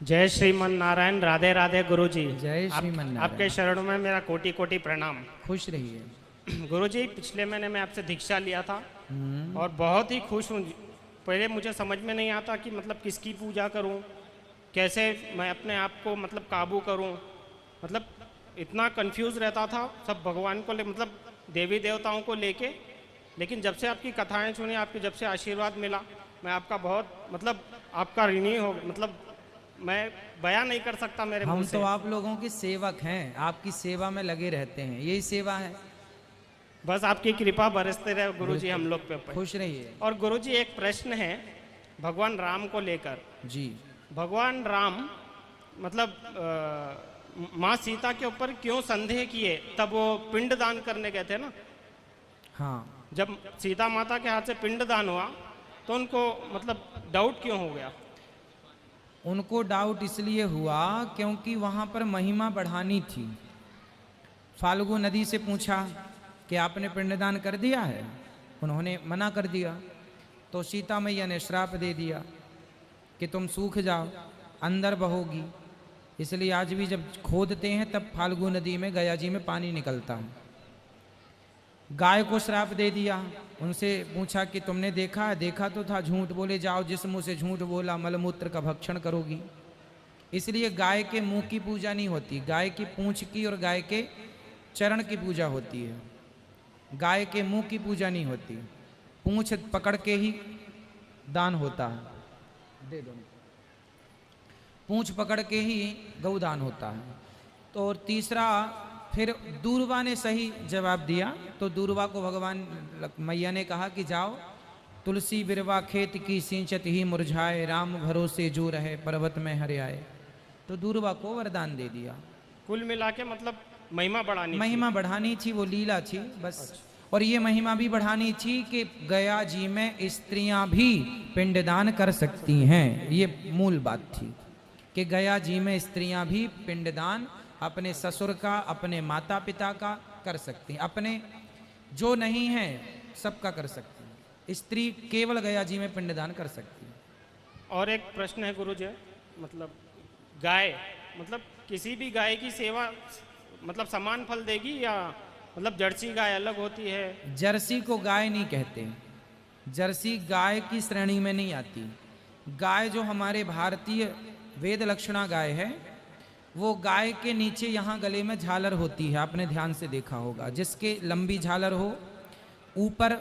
जय श्रीमन नारायण। राधे राधे गुरुजी। जय श्रीमन नारायण। आपके शरणों में मेरा कोटि कोटि प्रणाम। खुश रहिए। गुरुजी, पिछले महीने मैं आपसे दीक्षा लिया था और बहुत ही खुश हूँ। पहले मुझे समझ में नहीं आता कि मतलब किसकी पूजा करूँ, कैसे मैं अपने आप को मतलब काबू करूँ, मतलब इतना कंफ्यूज रहता था सब भगवान को मतलब देवी देवताओं को लेके। लेकिन जब से आपकी कथाएं सुनी, आपके जब से आशीर्वाद मिला, मैं आपका बहुत मतलब आपका ऋणी हो, मतलब मैं बयान नहीं कर सकता मेरे मुंह हम से। तो आप लोगों के सेवक हैं, आपकी सेवा में लगे रहते हैं, यही सेवा है। बस आपकी कृपा बरसते रहे गुरुजी हम लोग पे। खुश रहिए। और गुरुजी, एक प्रश्न है भगवान राम को लेकर। जी। भगवान राम मतलब माँ सीता के ऊपर क्यों संदेह किए? तब वो पिंड दान करने गए थे ना। हाँ, जब सीता माता के हाथ से पिंड दान हुआ तो उनको मतलब डाउट क्यों हो गया? उनको डाउट इसलिए हुआ क्योंकि वहाँ पर महिमा बढ़ानी थी। फाल्गु नदी से पूछा कि आपने पिंडदान कर दिया है? उन्होंने मना कर दिया। तो सीता मैया ने श्राप दे दिया कि तुम सूख जाओ, अंदर बहोगी। इसलिए आज भी जब खोदते हैं तब फाल्गु नदी में, गया जी में पानी निकलता है। गाय को श्राप दे दिया। उनसे पूछा कि तुमने देखा? देखा तो था, झूठ बोले जाओ, जिस मुंह से झूठ बोला मलमूत्र का भक्षण करोगी। इसलिए गाय के मुंह की पूजा नहीं होती, गाय की पूंछ की और गाय के चरण की पूजा होती है। गाय के मुंह की पूजा नहीं होती, पूंछ पकड़ के ही दान होता है। दे दो। पूंछ पकड़ के ही गौदान होता है। तो और तीसरा फिर दूरवा ने सही जवाब दिया। तो दूरवा को भगवान मैया ने कहा कि जाओ, तुलसी बिरवा खेत की सिंचत ही मुरझाए, राम भरोसे जो रहे पर्वत में हरियाए। तो दूरवा को वरदान दे दिया। कुल मिला के मतलब महिमा बढ़ानी थी, वो लीला थी बस। और ये महिमा भी बढ़ानी थी कि गया जी में स्त्रियां भी पिंडदान कर सकती हैं। ये मूल बात थी कि गया जी में स्त्रियां भी पिंडदान अपने ससुर का, अपने माता पिता का कर सकती हैं, अपने जो नहीं है सबका कर सकती है। स्त्री केवल गया जी में पिंडदान कर सकती है। और एक प्रश्न है गुरुजी, मतलब गाय मतलब किसी भी गाय की सेवा मतलब समान फल देगी या मतलब जर्सी गाय अलग होती है? जर्सी को गाय नहीं कहते, जर्सी गाय की श्रेणी में नहीं आती। गाय जो हमारे भारतीय वेद लक्षणा गाय है, वो गाय के नीचे यहाँ गले में झालर होती है, आपने ध्यान से देखा होगा। जिसके लंबी झालर हो, ऊपर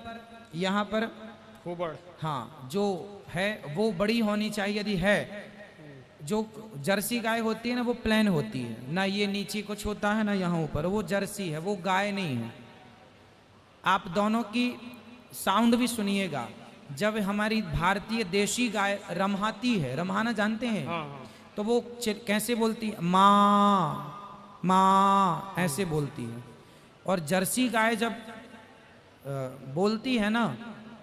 यहाँ पर खूबड़, हाँ, जो है वो बड़ी होनी चाहिए यदि है। जो जर्सी गाय होती है ना, वो प्लेन होती है ना, ये नीचे कुछ होता है ना यहाँ ऊपर, वो जर्सी है, वो गाय नहीं है। आप दोनों की साउंड भी सुनिएगा। जब हमारी भारतीय देशी गाय रम्हाती है, रम्हाना जानते हैं? हाँ हाँ। तो वो कैसे बोलती है? माँ माँ ऐसे बोलती है। और जर्सी गाय जब बोलती है ना,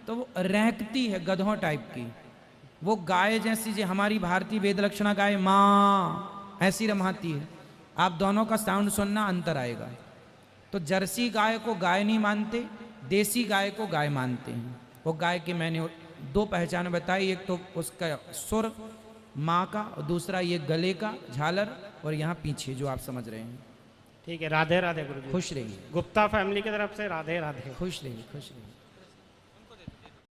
तो वो रहकती है, गधों टाइप की। वो गाय जैसी जो हमारी भारतीय वेद लक्षणा गाय माँ ऐसी रमाती है। आप दोनों का साउंड सुनना, अंतर आएगा। तो जर्सी गाय को गाय नहीं मानते, देसी गाय को गाय मानते हैं। वो गाय की मैंने दो पहचान बताई, एक तो उसका सुर माँ का, और दूसरा ये गले का झालर, और यहाँ पीछे जो आप समझ रहे हैं। ठीक है, राधे राधे गुरुजी। खुश रहिए। गुप्ता फैमिली की तरफ से राधे राधे। खुश रहिए, खुश रहिए।